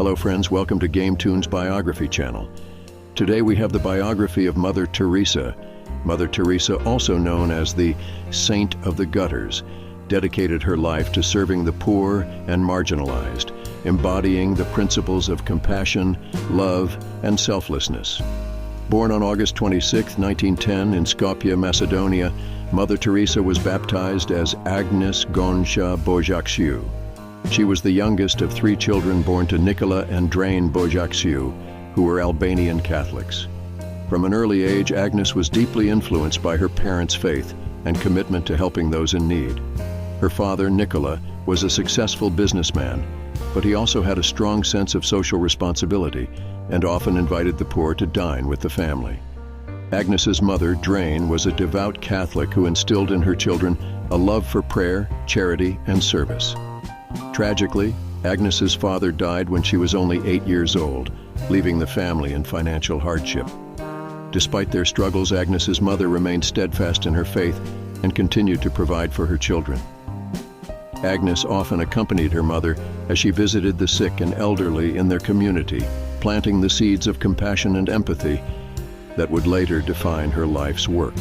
Hello friends, welcome to Gametoons-Biography channel. Today we have the biography of Mother Teresa. Mother Teresa, also known as the Saint of the Gutters, dedicated her life to serving the poor and marginalized, embodying the principles of compassion, love, and selflessness. Born on August 26, 1910 in Skopje, Macedonia, Mother Teresa was baptized as Agnes Goncha Bojaxiu. She was the youngest of 3 children born to Nicola and Drain Bojaxiu, who were Albanian Catholics. From an early age, Agnes was deeply influenced by her parents' faith and commitment to helping those in need. Her father, Nicola, was a successful businessman, but he also had a strong sense of social responsibility and often invited the poor to dine with the family. Agnes's mother, Drain, was a devout Catholic who instilled in her children a love for prayer, charity, and service. Tragically, Agnes's father died when she was only 8 years old, leaving the family in financial hardship. Despite their struggles, Agnes's mother remained steadfast in her faith and continued to provide for her children. Agnes often accompanied her mother as she visited the sick and elderly in their community, planting the seeds of compassion and empathy that would later define her life's work.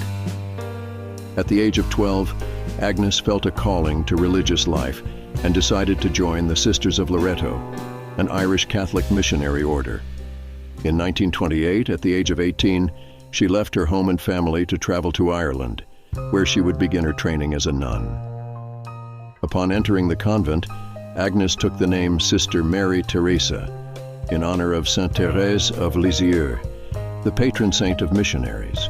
At the age of 12, Agnes felt a calling to religious life and decided to join the Sisters of Loreto, an Irish Catholic missionary order. In 1928, at the age of 18, she left her home and family to travel to Ireland, where she would begin her training as a nun. Upon entering the convent, Agnes took the name Sister Mary Teresa, in honor of Sainte Thérèse of Lisieux, the patron saint of missionaries.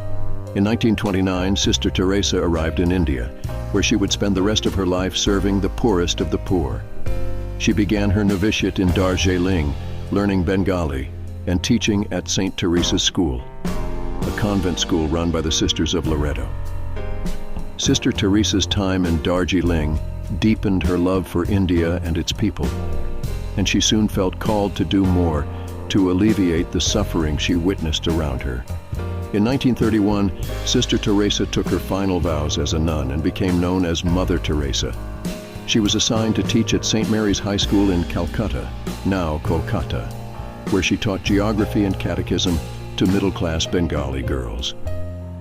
In 1929, Sister Teresa arrived in India, where she would spend the rest of her life serving the poorest of the poor. She began her novitiate in Darjeeling, learning Bengali, and teaching at St. Teresa's School, a convent school run by the Sisters of Loreto. Sister Teresa's time in Darjeeling deepened her love for India and its people, and she soon felt called to do more to alleviate the suffering she witnessed around her. In 1931, Sister Teresa took her final vows as a nun and became known as Mother Teresa. She was assigned to teach at St. Mary's High School in Calcutta, now Kolkata, where she taught geography and catechism to middle-class Bengali girls.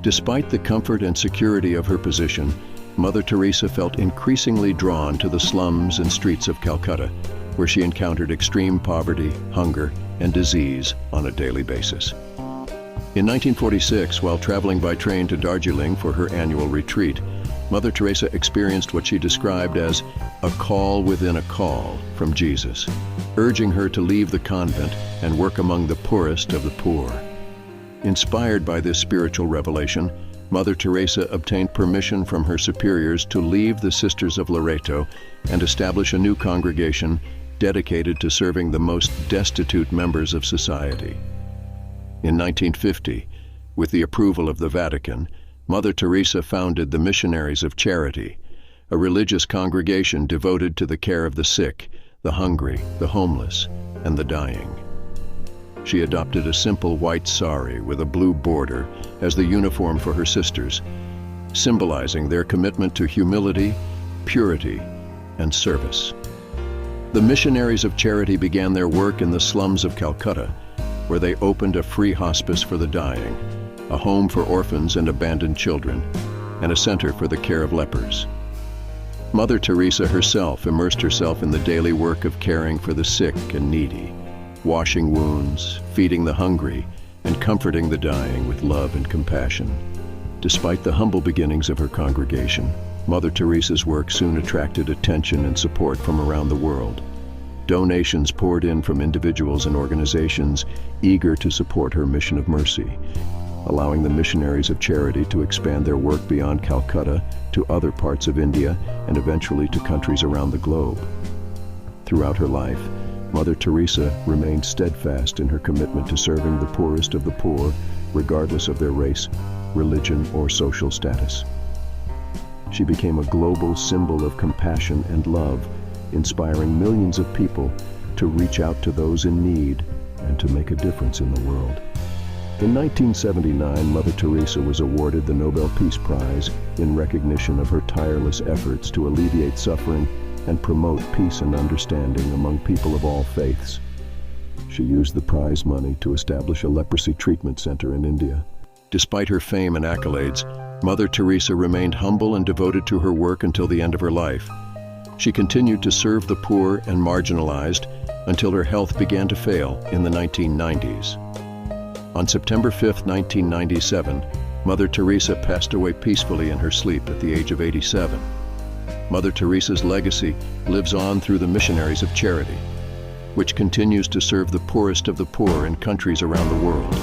Despite the comfort and security of her position, Mother Teresa felt increasingly drawn to the slums and streets of Calcutta, where she encountered extreme poverty, hunger, and disease on a daily basis. In 1946, while traveling by train to Darjeeling for her annual retreat, Mother Teresa experienced what she described as a call within a call from Jesus, urging her to leave the convent and work among the poorest of the poor. Inspired by this spiritual revelation, Mother Teresa obtained permission from her superiors to leave the Sisters of Loreto and establish a new congregation dedicated to serving the most destitute members of society. In 1950, with the approval of the Vatican, Mother Teresa founded the Missionaries of Charity, a religious congregation devoted to the care of the sick, the hungry, the homeless, and the dying. She adopted a simple white sari with a blue border as the uniform for her sisters, symbolizing their commitment to humility, purity, and service. The Missionaries of Charity began their work in the slums of Calcutta, where they opened a free hospice for the dying, a home for orphans and abandoned children, and a center for the care of lepers. Mother Teresa herself immersed herself in the daily work of caring for the sick and needy, washing wounds, feeding the hungry, and comforting the dying with love and compassion. Despite the humble beginnings of her congregation, Mother Teresa's work soon attracted attention and support from around the world. Donations poured in from individuals and organizations eager to support her mission of mercy, allowing the Missionaries of Charity to expand their work beyond Calcutta to other parts of India and eventually to countries around the globe. Throughout her life, Mother Teresa remained steadfast in her commitment to serving the poorest of the poor, regardless of their race, religion, or social status. She became a global symbol of compassion and love, inspiring millions of people to reach out to those in need and to make a difference in the world. In 1979, Mother Teresa was awarded the Nobel Peace Prize in recognition of her tireless efforts to alleviate suffering and promote peace and understanding among people of all faiths. She used the prize money to establish a leprosy treatment center in India. Despite her fame and accolades, Mother Teresa remained humble and devoted to her work until the end of her life. She continued to serve the poor and marginalized until her health began to fail in the 1990s. On September 5, 1997, Mother Teresa passed away peacefully in her sleep at the age of 87. Mother Teresa's legacy lives on through the Missionaries of Charity, which continues to serve the poorest of the poor in countries around the world.